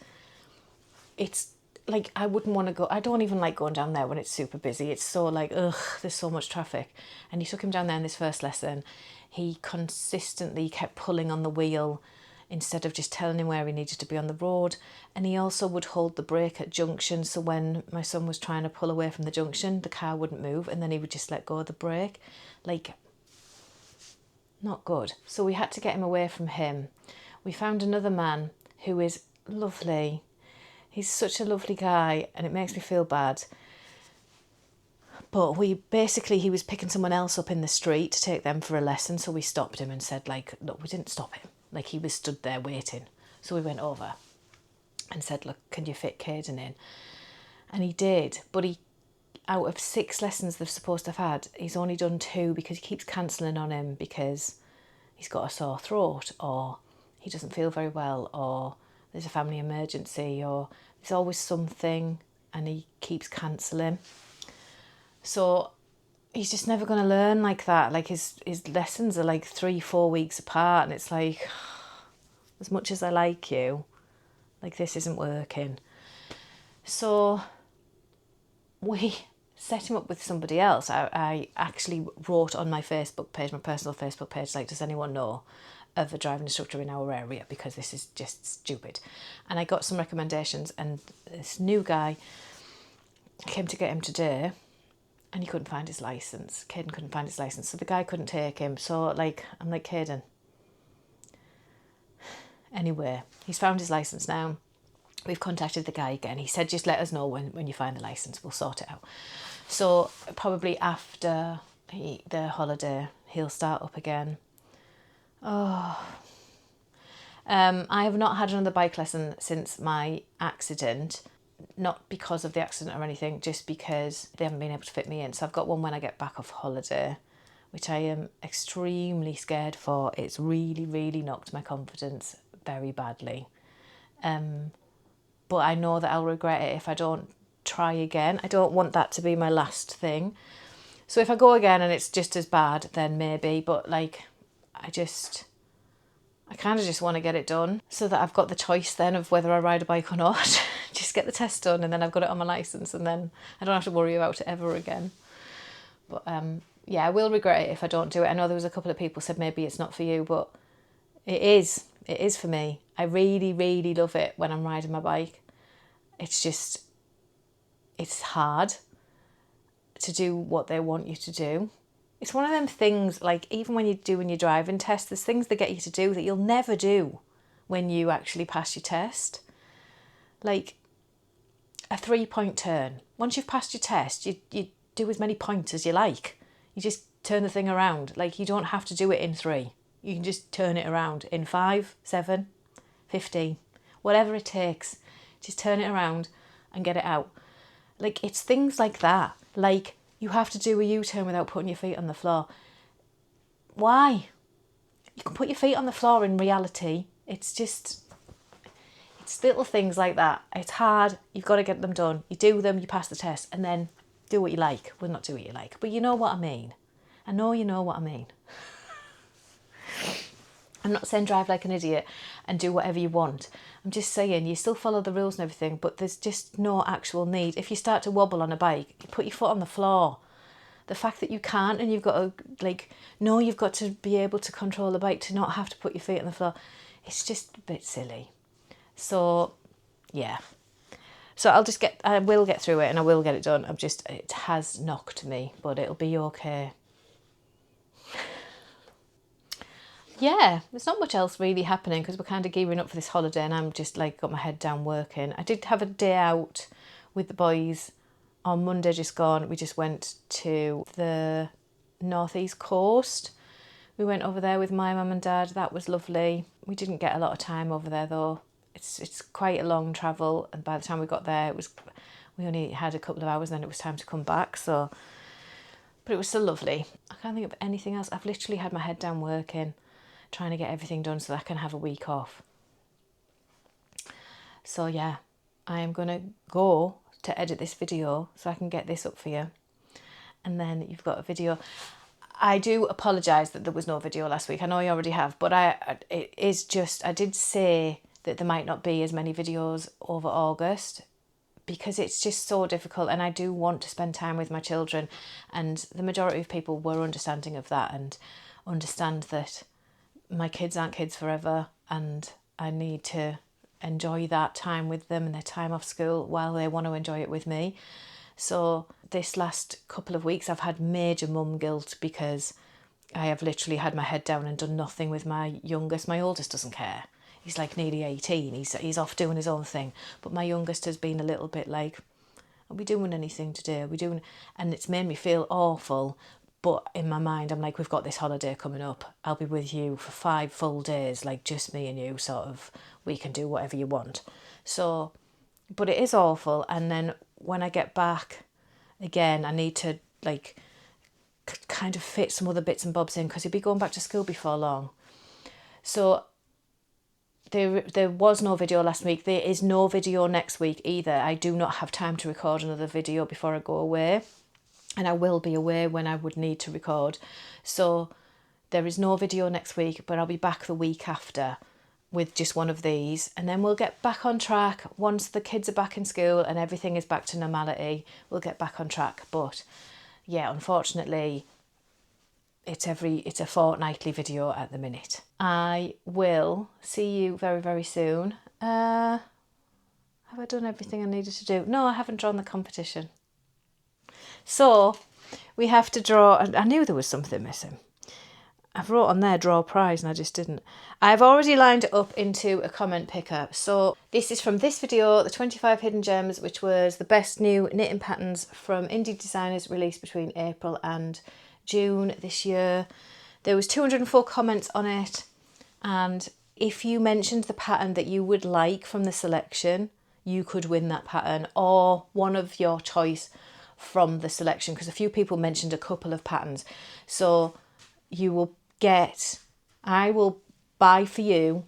It's like, I wouldn't want to go. I don't even like going down there when it's super busy. It's so like, ugh, there's so much traffic. And he took him down there in this first lesson. He consistently kept pulling on the wheel instead of just telling him where he needed to be on the road. And he also would hold the brake at junctions. So when my son was trying to pull away from the junction, the car wouldn't move, and then he would just let go of the brake. Like, not good. So we had to get him away from him. We found another man who is lovely. He's such a lovely guy, and it makes me feel bad. But he was picking someone else up in the street to take them for a lesson. So we stopped him and said, like, look, we didn't stop him. Like, he was stood there waiting. So we went over and said, look, can you fit Caden in? And he did. But out of 6 lessons they're supposed to have had, he's only done 2 because he keeps cancelling on him because he's got a sore throat, or he doesn't feel very well, or there's a family emergency, or there's always something, and he keeps cancelling. So he's just never going to learn like that. Like, his lessons are like 3-4 weeks apart, and it's like, as much as I like you, like, this isn't working. So we set him up with somebody else. I actually wrote on my Facebook page, my personal Facebook page, like, does anyone know of a driving instructor in our area, because this is just stupid. And I got some recommendations, and this new guy I came to get him today and he couldn't find his licence. Caden couldn't find his licence, so the guy couldn't take him. So like, I'm like, Caden. Anyway, he's found his licence now. We've contacted the guy again. He said, just let us know when you find the licence, we'll sort it out. So probably after the holiday, he'll start up again. I have not had another bike lesson since my accident. Not because of the accident or anything, just because they haven't been able to fit me in. So I've got one when I get back off holiday, which I am extremely scared for. It's really, really knocked my confidence very badly. But I know that I'll regret it if I don't try again. I don't want that to be my last thing. So if I go again and it's just as bad, then maybe. But like, I kind of just want to get it done so that I've got the choice then of whether I ride a bike or not. Just get the test done and then I've got it on my licence and then I don't have to worry about it ever again. But yeah, I will regret it if I don't do it. I know there was a couple of people said maybe it's not for you, but it is. It is for me. I really, really love it when I'm riding my bike. It's hard to do what they want you to do. It's one of them things, like even when you're doing your driving test, there's things they get you to do that you'll never do when you actually pass your test. Like a 3-point turn. Once you've passed your test, you do as many points as you like. You just turn the thing around. Like you don't have to do it in 3. You can just turn it around in 5, 7, 15, whatever it takes. Just turn it around and get it out. Like it's things like that. Like you have to do a U-turn without putting your feet on the floor. Why? You can put your feet on the floor in reality. It's little things like that. It's hard. You've got to get them done. You do them, you pass the test, and then do what you like. Well, not do what you like, but you know what I mean. I know you know what I mean. I'm not saying drive like an idiot and do whatever you want. I'm just saying you still follow the rules and everything, but there's just no actual need. If you start to wobble on a bike, you put your foot on the floor. The fact that you can't and you've got to, you've got to be able to control the bike to not have to put your feet on the floor. It's just a bit silly. So, yeah. So I will get through it and I will get it done. It has knocked me, but it'll be okay. Yeah, there's not much else really happening because we're kind of gearing up for this holiday and I'm just like got my head down working. I did have a day out with the boys on Monday just gone. We just went to the northeast coast. We went over there with my mum and dad. That was lovely. We didn't get a lot of time over there though. It's quite a long travel and by the time we got there we only had a couple of hours and then it was time to come back. So, but it was still lovely. I can't think of anything else. I've literally had my head down working, trying to get everything done so that I can have a week off. So yeah, I am going to go to edit this video so I can get this up for you. And then you've got a video. I do apologise that there was no video last week. I know you already have, but I did say that there might not be as many videos over August because it's just so difficult and I do want to spend time with my children, and the majority of people were understanding of that and understand that my kids aren't kids forever and I need to enjoy that time with them and their time off school while they want to enjoy it with me. So this last couple of weeks I've had major mum guilt because I have literally had my head down and done nothing with my youngest. My oldest doesn't care. He's like nearly 18. He's off doing his own thing. But my youngest has been a little bit like, are we doing anything today? Are we doing? And it's made me feel awful. But in my mind, I'm like, we've got this holiday coming up. I'll be with you for 5 full days, like just me and you, sort of. We can do whatever you want. So, but it is awful. And then when I get back, again, I need to like kind of fit some other bits and bobs in because he'll be going back to school before long. So there was no video last week. There is no video next week either. I do not have time to record another video before I go away. And I will be away when I would need to record. So there is no video next week, but I'll be back the week after with just one of these. And then we'll get back on track. Once the kids are back in school and everything is back to normality, we'll get back on track. But yeah, unfortunately, it's a fortnightly video at the minute. I will see you very, very soon. Have I done everything I needed to do? No, I haven't drawn the competition. So we have to draw. I knew there was something missing. I've wrote on there draw prize and I just didn't. I've already lined it up into a comment picker. So this is from this video, the 25 hidden gems, which was the best new knitting patterns from indie designers released between April and June this year. There was 204 comments on it, and if you mentioned the pattern that you would like from the selection, you could win that pattern or one of your choice from the selection, because a few people mentioned a couple of patterns. So you will get, I will buy for you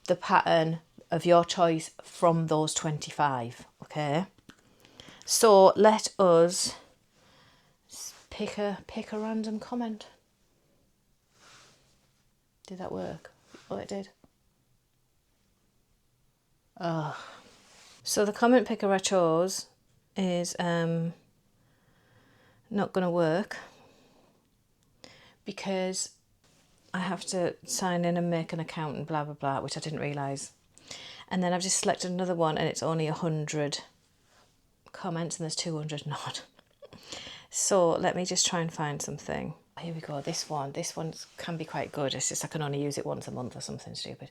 the pattern of your choice from those 25, okay? So let us pick a random comment. Did that work? Oh, it did. Oh. So the comment picker I chose is not going to work because I have to sign in and make an account and blah, blah, blah, which I didn't realise. And then I've just selected another one and it's only 100 comments and there's 200 not. So let me just try and find something. Here we go, this one can be quite good. It's just I can only use it once a month or something stupid.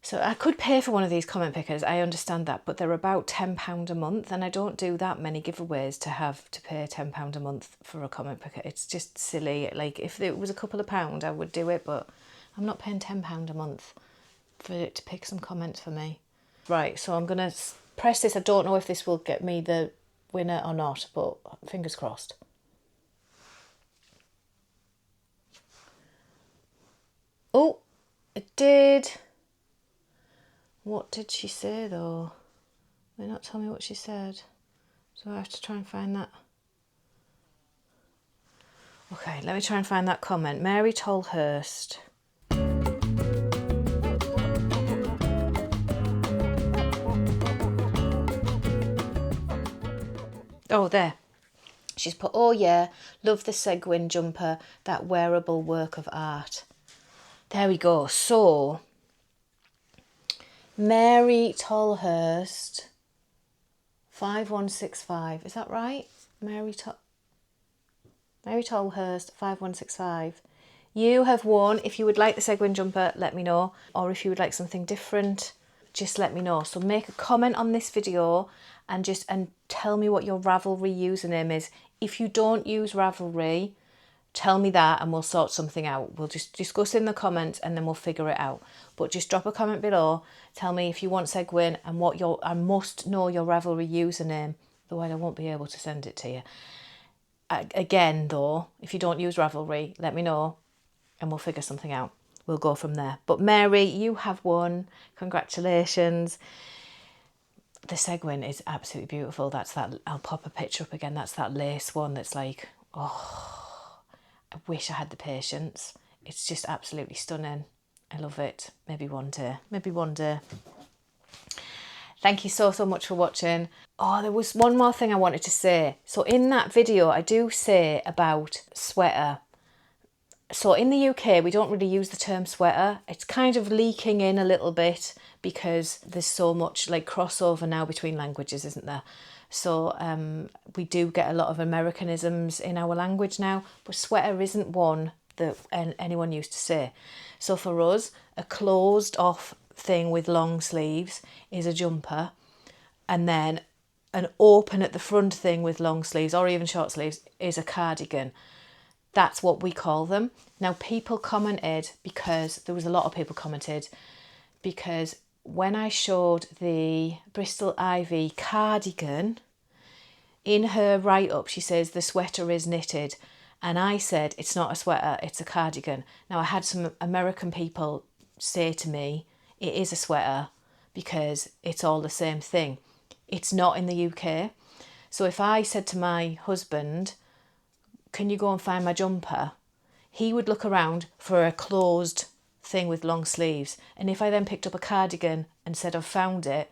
So I could pay for one of these comment pickers, I understand that, but they're about £10 a month and I don't do that many giveaways to have to pay £10 a month for a comment picker. It's just silly. Like if it was a couple of pounds I would do it, but I'm not paying £10 a month for it to pick some comments for me. Right, so I'm going to press this. I don't know if this will get me the winner or not, but fingers crossed. Oh, it did. What did she say though? They're not telling me what she said. So I have to try and find that. Okay, let me try and find that comment. Mary Tolhurst. Oh, there. She's put, oh yeah, love the Seguin jumper, that wearable work of art. There we go. So, Mary Tolhurst, 5165. Is that right? Mary Tolhurst, 5165. You have won. If you would like the Seguin jumper, let me know. Or if you would like something different, just let me know. So make a comment on this video and tell me what your Ravelry username is. If you don't use Ravelry, tell me that and we'll sort something out. We'll just discuss in the comments and then we'll figure it out. But just drop a comment below. Tell me if you want Seguin and what I must know your Ravelry username. Otherwise I won't be able to send it to you. Again though, if you don't use Ravelry, let me know and we'll figure something out. We'll go from there. But Mary, you have won. Congratulations. The Seguin is absolutely beautiful. That's that, I'll pop a picture up again. That's that lace one that's like, oh, I wish I had the patience. It's just absolutely stunning. I love it. Maybe one day. Maybe one day. Thank you so much for watching. Oh, there was one more thing I wanted to say. So in that video, I do say about sweater. So in the UK, we don't really use the term sweater. It's kind of leaking in a little bit because there's so much like crossover now between languages, isn't there? So we do get a lot of Americanisms in our language now, but sweater isn't one that anyone used to say. So for us, a closed off thing with long sleeves is a jumper, and then an open at the front thing with long sleeves or even short sleeves is a cardigan. That's what we call them. Now people commented, because there was a lot of people commented, because when I showed the Bristol Ivy cardigan, in her write-up she says the sweater is knitted, and I said it's not a sweater, it's a cardigan. Now I had some American people say to me it is a sweater because it's all the same thing. It's not in the UK. So if I said to my husband, can you go and find my jumper? He would look around for a closed thing with long sleeves. And if I then picked up a cardigan and said I've found it,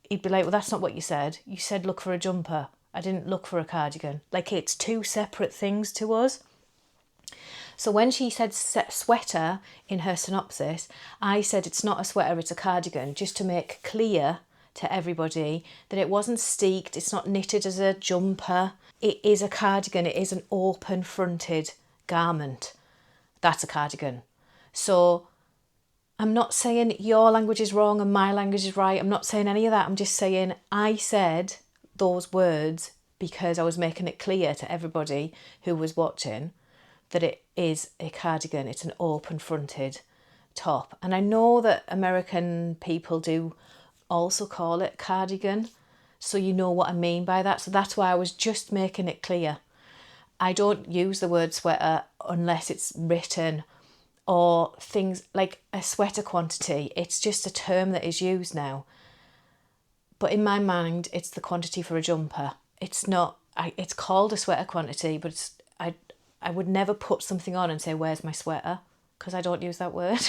he'd be like, well, that's not what you said. You said look for a jumper. I didn't look for a cardigan. Like, it's two separate things to us. So when she said sweater in her synopsis, I said it's not a sweater, it's a cardigan, just to make clear to everybody that it wasn't steeked, it's not knitted as a jumper. it is a cardigan. It is an open fronted garment. That's a cardigan. So I'm not saying your language is wrong and my language is right. I'm not saying any of that. I'm just saying I said those words because I was making it clear to everybody who was watching that it is a cardigan. It's an open fronted top. And I know that American people do also call it cardigan. So you know what I mean by that. So that's why I was just making it clear. I don't use the word sweater unless it's written, or things like a sweater quantity. It's just a term that is used now. But in my mind, it's the quantity for a jumper. It's not, it's called a sweater quantity, but I would never put something on and say, where's my sweater? Because I don't use that word.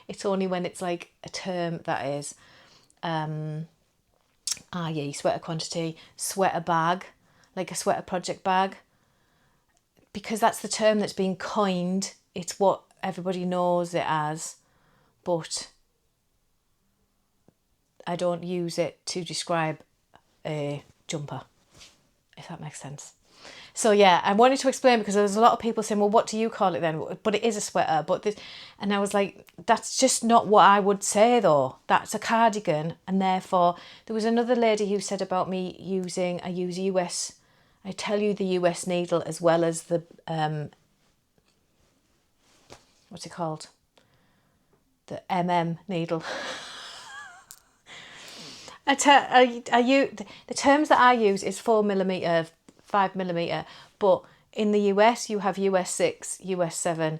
It's only when it's like a term that is, i.e. sweater quantity, sweater bag, like a sweater project bag. Because that's the term that's been coined. It's what everybody knows it as, but I don't use it to describe a jumper, if that makes sense. So yeah, I wanted to explain because there's a lot of people saying, well, what do you call it then? But it is a sweater. And I was like, that's just not what I would say though. That's a cardigan. And therefore, there was another lady who said about me I use US, I tell you the US needle as well as the, what's it called? The needle. The terms that I use is 4mm, 5mm, but in the US you have US 6, US 7,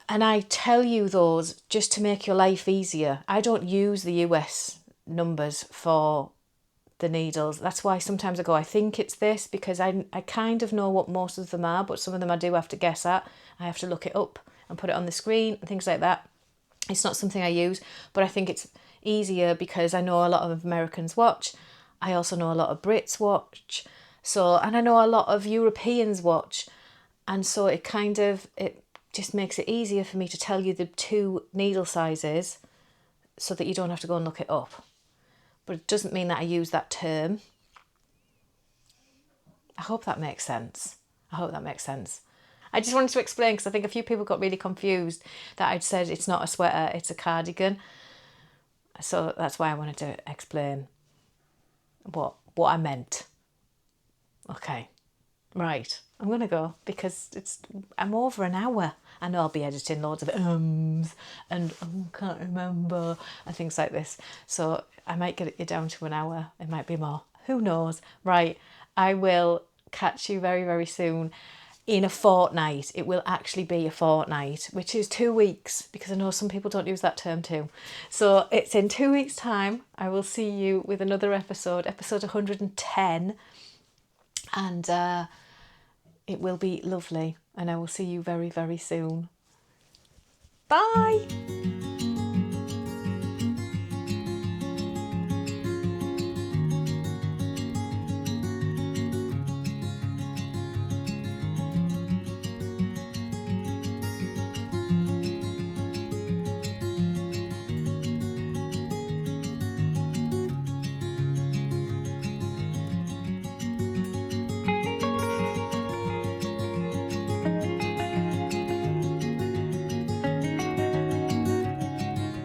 and I tell you those just to make your life easier. I don't use the US numbers for the needles. That's why sometimes I go, I think it's this, because I kind of know what most of them are, but some of them I do have to guess at. I have to look it up and put it on the screen and things like that. It's not something I use, but I think it's easier because I know a lot of Americans watch. I also know a lot of Brits watch. And I know a lot of Europeans watch. And so it just makes it easier for me to tell you the two needle sizes so that you don't have to go and look it up. But it doesn't mean that I use that term. I hope that makes sense. I just wanted to explain because I think a few people got really confused that I'd said it's not a sweater, it's a cardigan. So that's why I wanted to explain what I meant. Okay, right. I'm going to go because I'm over an hour. I know I'll be editing loads of and can't remember and things like this. So I might get it down to an hour. It might be more. Who knows? Right. I will catch you very, very soon. In a fortnight. It will actually be a fortnight, which is 2 weeks, because I know some people don't use that term too. So it's in 2 weeks' time. I will see you with another episode 110, and it will be lovely. And I will see you very, very soon. Bye.